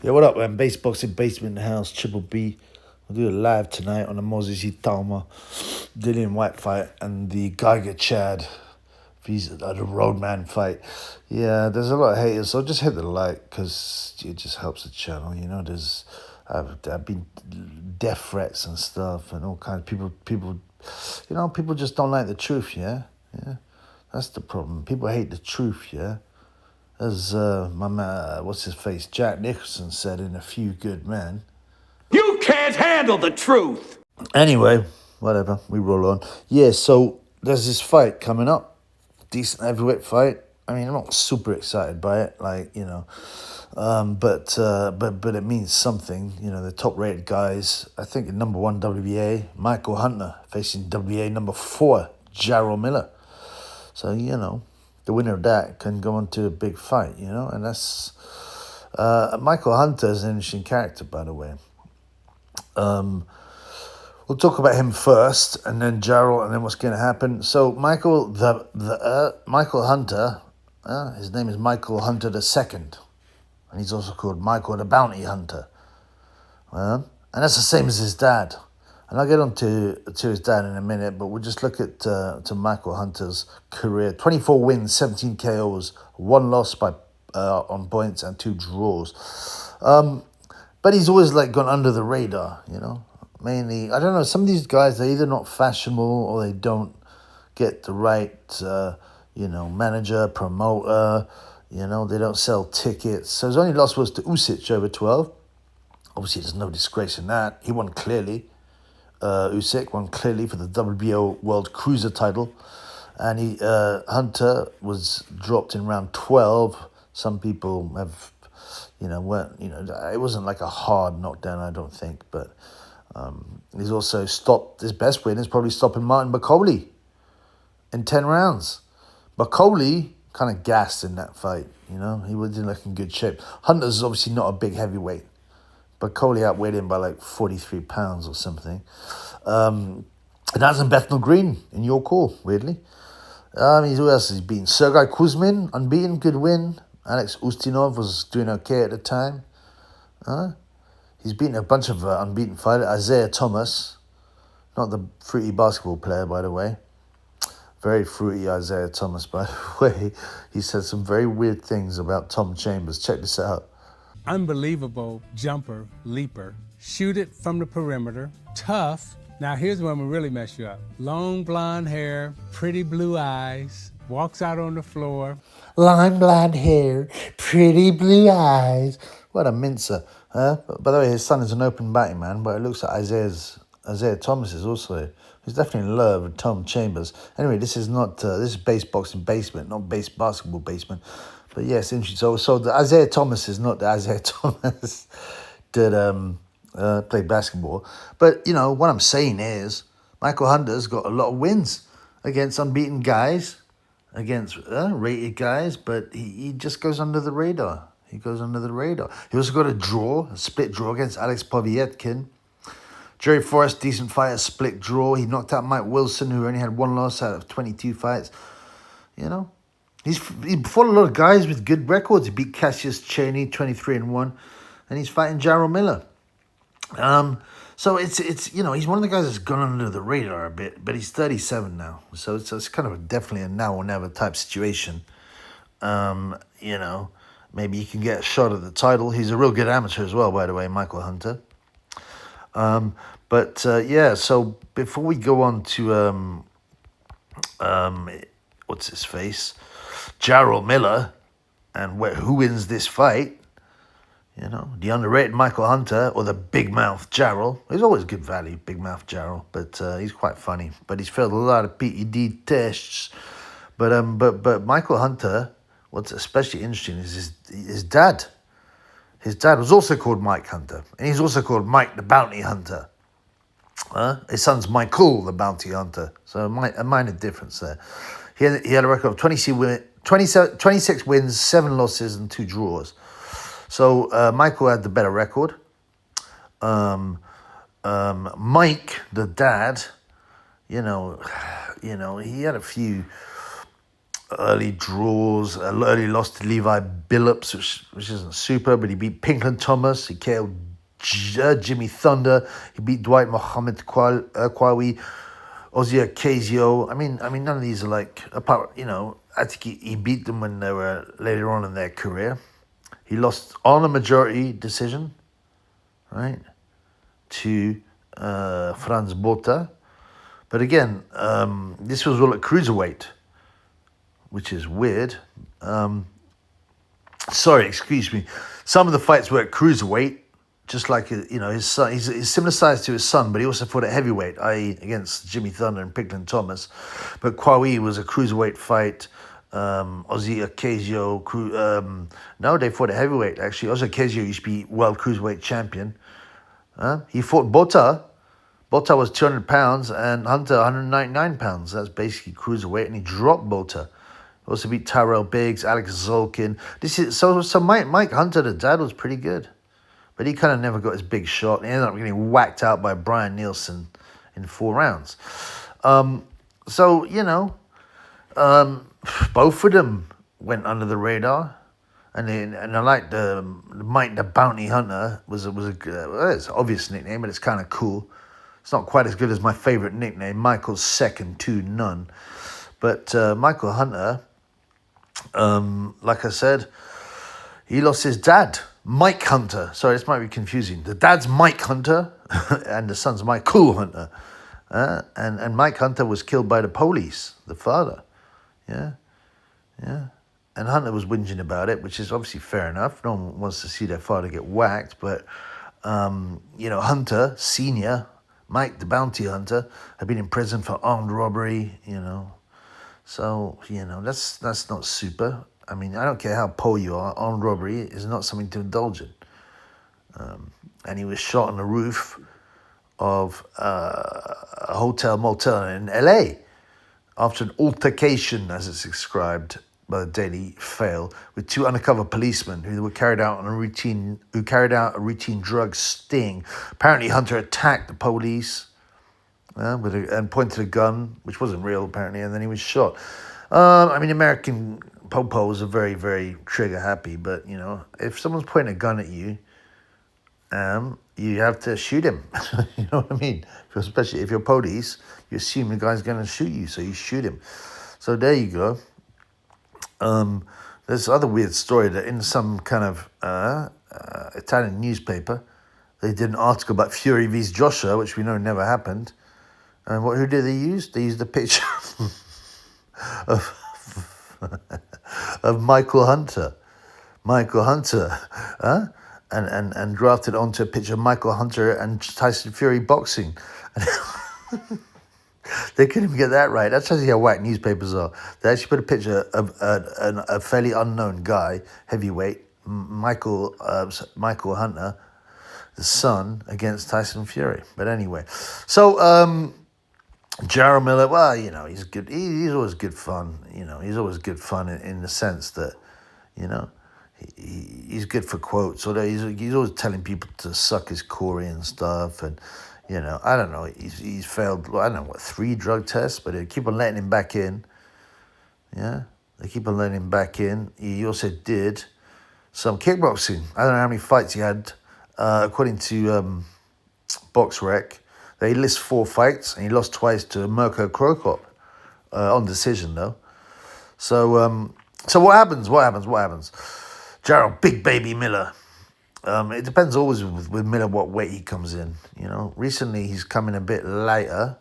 Yeah, what up, man? Bass Boxing Basement in the house, Triple B. We'll do it live tonight on the Moses Itama Dillian White fight and the Geiger Chad the Roadman fight. Yeah, there's a lot of haters, so just hit the like because it just helps the channel. You know, I've been death threats and stuff and all kinds of people. You know, people just don't like the truth. Yeah, that's the problem. People hate the truth. Yeah. As my man, what's his face, Jack Nicholson said in A Few Good Men. You can't handle the truth! Anyway, whatever, we roll on. Yeah, so there's this fight coming up. Decent heavyweight fight. I mean, I'm not super excited by it, like, you know. But it means something. You know, the top-rated guys. I think number 1 WBA, Michael Hunter, facing WBA number 4, Jarrell Miller. So, you know, the winner of that can go on to a big fight, you know, and that's Michael Hunter is an interesting character, by the way. We'll talk about him first, and then Jarrell, and then what's going to happen. So Michael Hunter, his name is Michael Hunter II, and he's also called Michael the Bounty Hunter, and that's the same as his dad. And I'll get on to his dad in a minute, but we'll just look at to Michael Hunter's career. 24 wins, 17 KOs, 1 loss by on points, and 2 draws. But he's always like gone under the radar, you know. Mainly, I don't know, some of these guys, they're either not fashionable or they don't get the right, manager, promoter, you know, they don't sell tickets. So his only loss was to Usyk over 12. Obviously, there's no disgrace in that. He won clearly. Usyk won clearly for the WBO World Cruiser title, and Hunter was dropped in round 12. Some people have, it wasn't like a hard knockdown, I don't think, but he's also stopped. His best win is probably stopping Martin Bakole in 10 rounds. Bakole kind of gassed in that fight, you know, he didn't look in good shape. Hunter's obviously not a big heavyweight, but Coley outweighed him by like 43 pounds or something. And that's in Bethnal Green in your call, weirdly. Who else has he beaten? Sergei Kuzmin, unbeaten, good win. Alex Ustinov was doing okay at the time. He's beaten a bunch of unbeaten fighters. Isaiah Thomas, not the fruity basketball player, by the way. Very fruity Isaiah Thomas, by the way. He said some very weird things about Tom Chambers. Check this out. Unbelievable jumper, leaper, shoot it from the perimeter, tough. Now here's where I'm gonna really mess you up. Long blonde hair, pretty blue eyes, walks out on the floor. Long blonde hair, pretty blue eyes. What a mincer. By the way, his son is an open batting man, but it looks like Isaiah Thomas is also. He's definitely in love with Tom Chambers. Anyway, this is not, this is Bass Boxing Basement, not Bass Basketball Basement. But yes, interesting. So the Isaiah Thomas is not the Isaiah Thomas that played basketball. But, you know, what I'm saying is Michael Hunter's got a lot of wins against unbeaten guys, against rated guys, but he just goes under the radar. He goes under the radar. He also got a split draw against Alex Povetkin. Jerry Forrest, decent fight, a split draw. He knocked out Mike Wilson, who only had 1 loss out of 22 fights. You know, he fought a lot of guys with good records. He beat Cassius Chaney, 23-1, and he's fighting Jarrell Miller. So it's you know, he's one of the guys that's gone under the radar a bit, but he's 37 now. So it's kind of definitely a now or never type situation. You know, maybe he can get a shot at the title. He's a real good amateur as well, by the way, Michael Hunter. So before we go on to what's his face, Jarrell Miller, and who wins this fight? You know, the underrated Michael Hunter or the big mouth Jarrell. He's always good value, big mouth Jarrell, but he's quite funny. But he's failed a lot of PED tests. But Michael Hunter, what's especially interesting is his dad. His dad was also called Mike Hunter, and he's also called Mike the Bounty Hunter. His son's Michael the Bounty Hunter, so a minor difference there. He had a record of 26 wins, 7 losses, and 2 draws. So Michael had the better record. Mike, the dad, you know, he had a few early draws, early loss to Levi Billups, which isn't super, but he beat Pinklon Thomas, he KO'd Jimmy Thunder, he beat Dwight Mohammed Kwawi, Ozzy Ocasio. I mean, none of these are like, apart, I think he beat them when they were later on in their career. He lost on a majority decision, right, to Franz Botha. But again, this was all at cruiserweight, which is weird. Excuse me. Some of the fights were at cruiserweight, just like, his son. He's similar size to his son, but he also fought at heavyweight, i.e. against Jimmy Thunder and Pinklon Thomas. But Kwawi was a cruiserweight fight. Ozzy Ocasio, no, they fought at heavyweight, actually. Ozzy Ocasio used to be world cruiserweight champion. He fought Botha. Botha was 200 pounds and Hunter 199 pounds. That's basically cruiserweight, and he dropped Botha. Also beat Tyrell Biggs, Alex Zolkin. So Mike Hunter, the dad, was pretty good, but he kind of never got his big shot. He ended up getting whacked out by Brian Nielsen in 4 rounds. Both of them went under the radar, and I like the Mike the Bounty Hunter was it's an obvious nickname, but it's kind of cool. It's not quite as good as my favorite nickname, Michael's second to none. But Michael Hunter, like I said, he lost his dad, Mike Hunter. Sorry, this might be confusing. The dad's Mike Hunter, and the son's Michael Hunter. And Mike Hunter was killed by the police, the father. Yeah. And Hunter was whinging about it, which is obviously fair enough. No one wants to see their father get whacked. But, Hunter, senior, Mike the Bounty Hunter, had been in prison for armed robbery, So, that's not super. I mean, I don't care how poor you are, armed robbery is not something to indulge in. And he was shot on the roof of a hotel motel in LA after an altercation, as it's described by the Daily Fail, with 2 undercover policemen who carried out a routine drug sting. Apparently, Hunter attacked the police and pointed a gun, which wasn't real apparently, and then he was shot. American popos are very, very trigger happy, but if someone's pointing a gun at you, you have to shoot him. You know what I mean? Especially if you're police, you assume the guy's going to shoot you, so you shoot him. So there you go. There's other weird story that in some kind of Italian newspaper, they did an article about Fury vs Joshua, which we know never happened. And who did they use? They used a picture of Michael Hunter. And drafted onto a picture of Michael Hunter and Tyson Fury boxing. They couldn't even get that right. That shows you how whack newspapers are. They actually put a picture of a fairly unknown guy, heavyweight, Michael Hunter, the son, against Tyson Fury. But anyway, so Jarrell Miller, well, he's good. He's always good fun. He's always good fun in the sense that, he's good for quotes. Although he's always telling people to suck his Corey and stuff, and I don't know. He's failed. I don't know 3 drug tests, but they keep on letting him back in. Yeah, they keep on letting him back in. He also did some kickboxing. I don't know how many fights he had. According to BoxRec, they list 4 fights, and he lost twice to Mirko Cro Cop on decision though. So what happens? Jarrell, Big Baby Miller. It depends always with Miller what weight he comes in. Recently he's coming a bit lighter.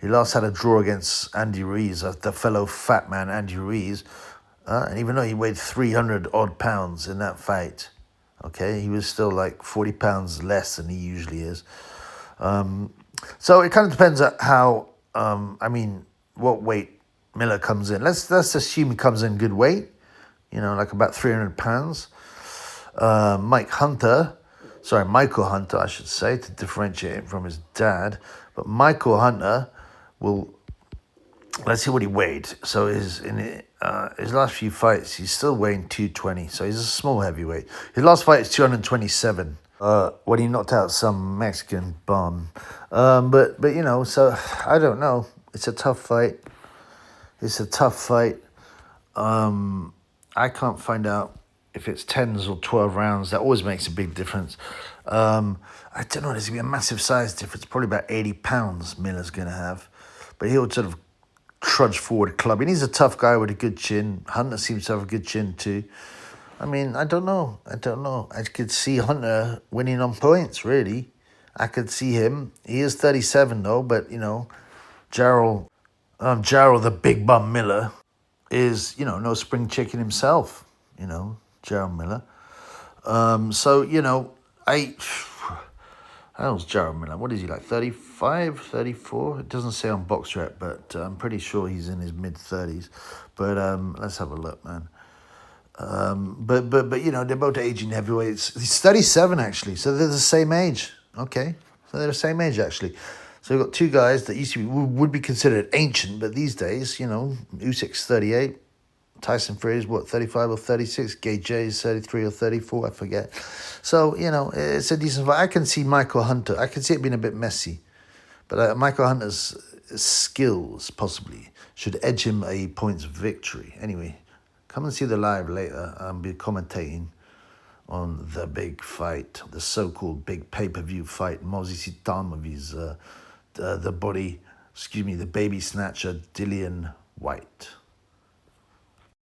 He last had a draw against Andy Ruiz, the fellow fat man Andy Ruiz. And even though he weighed 300 odd pounds in that fight, okay, he was still like 40 pounds less than he usually is. So it kind of depends on how, what weight Miller comes in. Let's assume he comes in good weight, like about 300 pounds. Michael Hunter, I should say, to differentiate him from his dad. But Michael Hunter let's see what he weighed. So his last few fights, he's still weighing 220. So he's a small heavyweight. His last fight is 227. When he knocked out some Mexican bum. But so I don't know. It's a tough fight. I can't find out if it's 10s or 12 rounds. That always makes a big difference. I don't know, there's going to be a massive size difference. Probably about 80 pounds Miller's going to have. But he'll sort of trudge forward clubbing. He's a tough guy with a good chin. Hunter seems to have a good chin too. I mean, I don't know. I could see Hunter winning on points, really. I could see him. He is 37 though, but, you know, Jarrell the Big Bum Miller is, you know, no spring chicken himself, you know, Jarrell Miller. So, you know, how's Jarrell Miller? What is he, like 35, 34? It doesn't say on BoxRec, but I'm pretty sure he's in his mid-30s. But let's have a look, man. But you know, they're both aging heavyweights. He's 37 actually, so they're the same age. Okay, so they're the same age actually. So we've got two guys that used to be would be considered ancient, but these days, you know, Usyk's 38, Tyson Fury's what 35 or 36, Gage J's 33 or 34, I forget. So you know, it's a decent fight. I can see Michael Hunter. I can see it being a bit messy, but Michael Hunter's skills possibly should edge him a points victory. Anyway. Come and see the live later. I'll be commentating on the big fight, the so-called big pay-per-view fight. Moses Itamovi's the baby snatcher Dillian White.